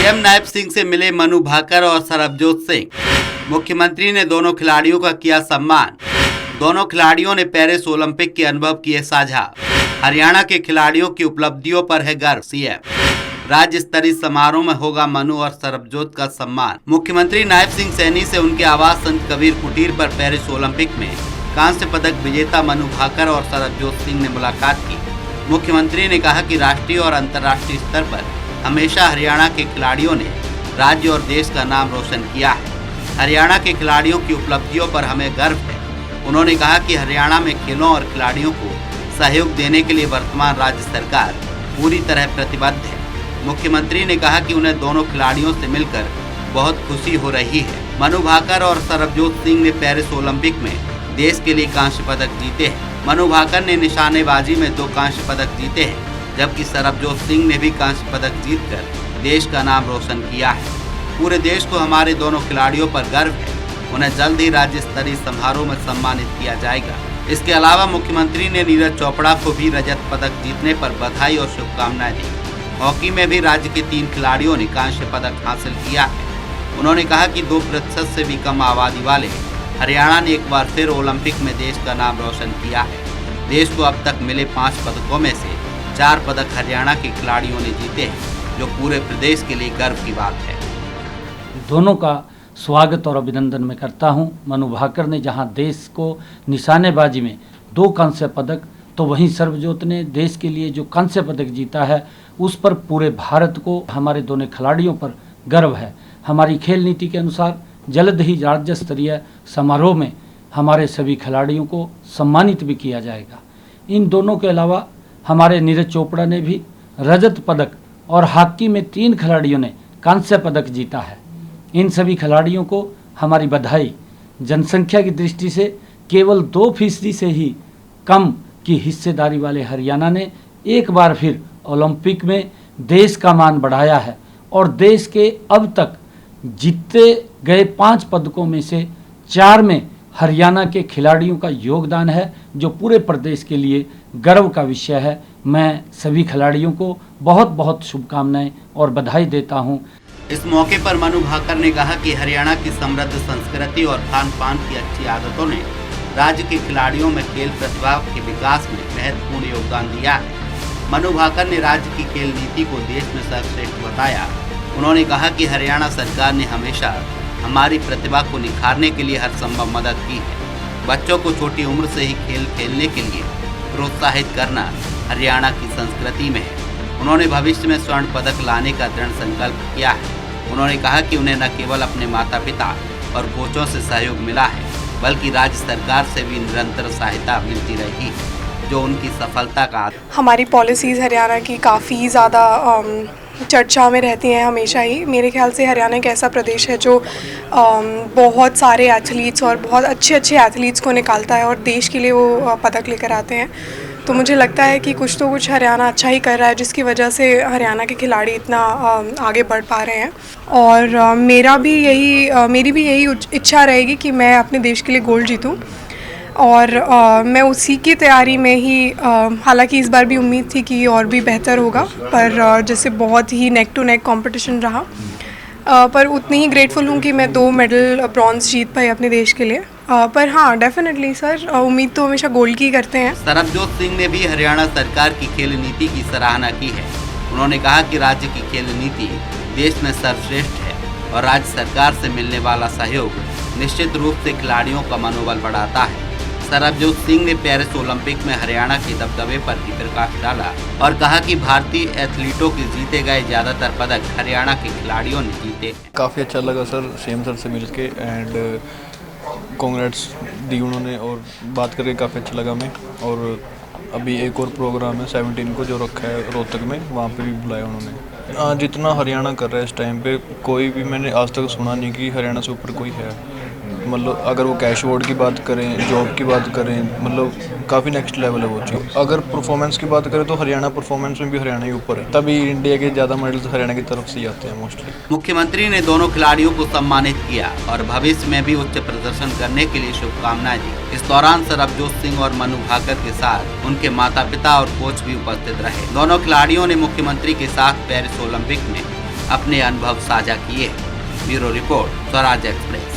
CM Nayab Singh से मिले मनु भाकर और सरबजोत सिंह। मुख्यमंत्री ने दोनों खिलाड़ियों का किया सम्मान। दोनों खिलाड़ियों ने पेरिस ओलंपिक के अनुभव किए साझा। हरियाणा के खिलाड़ियों की उपलब्धियों पर है गर्व। सीएम राज्य स्तरीय समारोह में होगा मनु और सरबजोत का सम्मान। मुख्यमंत्री नायब सिंह सैनी से उनके आवास संत कबीर कुटीर पर पेरिस ओलंपिक में कांस्य पदक विजेता मनु भाकर और सरबजोत सिंह ने मुलाकात की। मुख्यमंत्री ने कहा कि राष्ट्रीय और अंतर्राष्ट्रीय स्तर पर हमेशा हरियाणा के खिलाड़ियों ने राज्य और देश का नाम रोशन किया है। हरियाणा के खिलाड़ियों की उपलब्धियों पर हमें गर्व है। उन्होंने कहा कि हरियाणा में खेलों और खिलाड़ियों को सहयोग देने के लिए वर्तमान राज्य सरकार पूरी तरह प्रतिबद्ध है। मुख्यमंत्री ने कहा कि उन्हें दोनों खिलाड़ियों से मिलकर बहुत खुशी हो रही है। मनु भाकर और सरबजोत सिंह ने पेरिस ओलंपिक में देश के लिए कांस्य पदक जीते हैं। मनु भाकर ने निशानेबाजी में 2 कांस्य पदक जीते हैं, जबकि सरबजोत सिंह ने भी कांस्य पदक जीतकर देश का नाम रोशन किया है। पूरे देश को हमारे दोनों खिलाड़ियों पर गर्व है। उन्हें जल्द ही राज्य स्तरीय समारोह में सम्मानित किया जाएगा। इसके अलावा मुख्यमंत्री ने नीरज चोपड़ा को भी रजत पदक जीतने पर बधाई और शुभकामनाएं दी। हॉकी में भी राज्य के 3 खिलाड़ियों ने कांस्य पदक हासिल किया है। उन्होंने कहा कि 2% से भी कम आबादी वाले हरियाणा ने एक बार फिर ओलंपिक में देश का नाम रोशन किया है। देश को अब तक मिले 5 पदकों में से 4 पदक हरियाणा के खिलाड़ियों ने जीते हैं, जो पूरे प्रदेश के लिए गर्व की बात है। दोनों का स्वागत और अभिनंदन मैं करता हूं। मनु भाकर ने जहां देश को निशानेबाजी में 2 कांस्य पदक, तो वहीं सरबजोत ने देश के लिए जो कांस्य पदक जीता है उस पर पूरे भारत को, हमारे दोनों खिलाड़ियों पर गर्व है। हमारी खेल नीति के अनुसार जल्द ही राज्य स्तरीय समारोह में हमारे सभी खिलाड़ियों को सम्मानित भी किया जाएगा। इन दोनों के अलावा हमारे नीरज चोपड़ा ने भी रजत पदक और हॉकी में 3 खिलाड़ियों ने कांस्य पदक जीता है। इन सभी खिलाड़ियों को हमारी बधाई। जनसंख्या की दृष्टि से केवल 2% से ही कम की हिस्सेदारी वाले हरियाणा ने एक बार फिर ओलंपिक में देश का मान बढ़ाया है और देश के अब तक जीते गए 5 पदकों में से 4 में हरियाणा के खिलाड़ियों का योगदान है, जो पूरे प्रदेश के लिए गर्व का विषय है। मैं सभी खिलाड़ियों को बहुत बहुत शुभकामनाएं और बधाई देता हूं। इस मौके पर मनु भाकर ने कहा कि हरियाणा की समृद्ध संस्कृति और खान पान की अच्छी आदतों ने राज्य के खिलाड़ियों में खेल प्रतिभा के विकास में महत्वपूर्ण योगदान दिया है। मनु भाकर ने राज्य की खेल नीति को देश में सर्वश्रेष्ठ बताया। उन्होंने कहा कि हरियाणा सरकार ने हमेशा हमारी प्रतिभा को निखारने के लिए हर संभव मदद की है। बच्चों को छोटी उम्र से ही खेल खेलने के लिए प्रोत्साहित करना हरियाणा की संस्कृति में है। उन्होंने भविष्य में स्वर्ण पदक लाने का दृढ़ संकल्प किया है। उन्होंने कहा कि उन्हें न केवल अपने माता पिता और कोचों से सहयोग मिला है, बल्कि राज्य सरकार से भी निरंतर सहायता मिलती रही है, जो उनकी सफलता का। हमारी पॉलिसीज़ हरियाणा की काफ़ी ज़्यादा चर्चा में रहती हैं हमेशा ही। मेरे ख्याल से हरियाणा एक ऐसा प्रदेश है जो बहुत सारे एथलीट्स और बहुत अच्छे एथलीट्स को निकालता है और देश के लिए वो पदक लेकर आते हैं। तो मुझे लगता है कि कुछ तो कुछ हरियाणा अच्छा ही कर रहा है, जिसकी वजह से हरियाणा के खिलाड़ी इतना आगे बढ़ पा रहे हैं। और मेरी भी यही इच्छा रहेगी कि मैं अपने देश के लिए गोल्ड जीतूँ और मैं उसी की तैयारी में ही, हालांकि इस बार भी उम्मीद थी कि और भी बेहतर होगा, पर जैसे बहुत ही नेक टू नेक कंपटीशन रहा, पर उतनी ही ग्रेटफुल हूँ कि मैं 2 मेडल ब्रॉन्ज जीत पाई अपने देश के लिए। पर हाँ, डेफिनेटली सर, उम्मीद तो हमेशा गोल्ड की करते हैं। सरबजोत सिंह ने भी हरियाणा सरकार की खेल नीति की सराहना की है। उन्होंने कहा कि राज्य की खेल नीति देश में सर्वश्रेष्ठ है और राज्य सरकार से मिलने वाला सहयोग निश्चित रूप से खिलाड़ियों का मनोबल बढ़ाता है। सरबजोत सिंह ने पेरिस ओलंपिक में हरियाणा के दबदबे पर भी प्रकाश डाला और कहा कि भारतीय एथलीटों के जीते गए ज्यादातर पदक हरियाणा के खिलाड़ियों ने जीते। काफ़ी अच्छा लगा सर, सीएम सर से मिलके एंड कांग्रेट्स दी उन्होंने और बात करके काफ़ी अच्छा लगा मैं। और अभी एक और प्रोग्राम है 17 को जो रखा है रोहतक में, वहाँ पे भी बुलाया उन्होंने। जितना हरियाणा कर रहा है इस टाइम पे, कोई भी मैंने आज तक सुना नहीं कि हरियाणा से ऊपर कोई है। मतलब अगर वो कैश अवार्ड की बात करें, जॉब की बात करें, मतलब काफ़ी नेक्स्ट लेवल है वो चीज़। अगर परफॉर्मेंस की बात करें तो हरियाणा परफॉर्मेंस में भी हरियाणा ही ऊपर है, तभी इंडिया के ज़्यादा मेडल्स हरियाणा की तरफ से ही आते हैं मोस्टली। मुख्यमंत्री ने दोनों खिलाड़ियों को सम्मानित किया और भविष्य में भी उच्च प्रदर्शन करने के लिए शुभकामनाएं दी। इस दौरान सरबजोत सिंह और मनु भाकर के साथ उनके माता पिता और कोच भी उपस्थित रहे। दोनों खिलाड़ियों ने मुख्यमंत्री के साथ पेरिस ओलंपिक में अपने अनुभव साझा किए। Bureau report, Swaraj express.